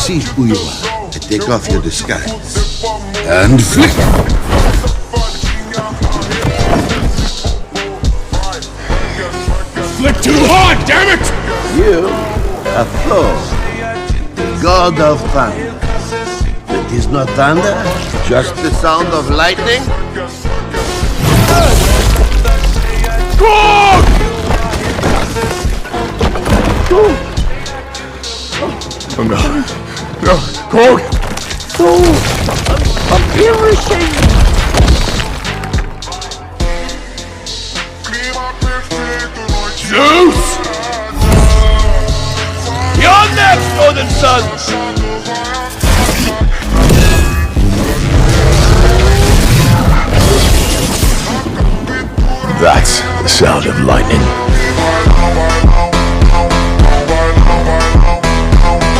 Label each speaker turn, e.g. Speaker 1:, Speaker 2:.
Speaker 1: see who you are and take off your disguise. And flick!
Speaker 2: Flick too hard, damn it!
Speaker 1: You are Thor, the god of thunder. It is not thunder, just the sound of lightning.
Speaker 2: Gog! Oh no. No, Gog! Zeus! You're next, Northern Sons!
Speaker 3: That's the sound of lightning.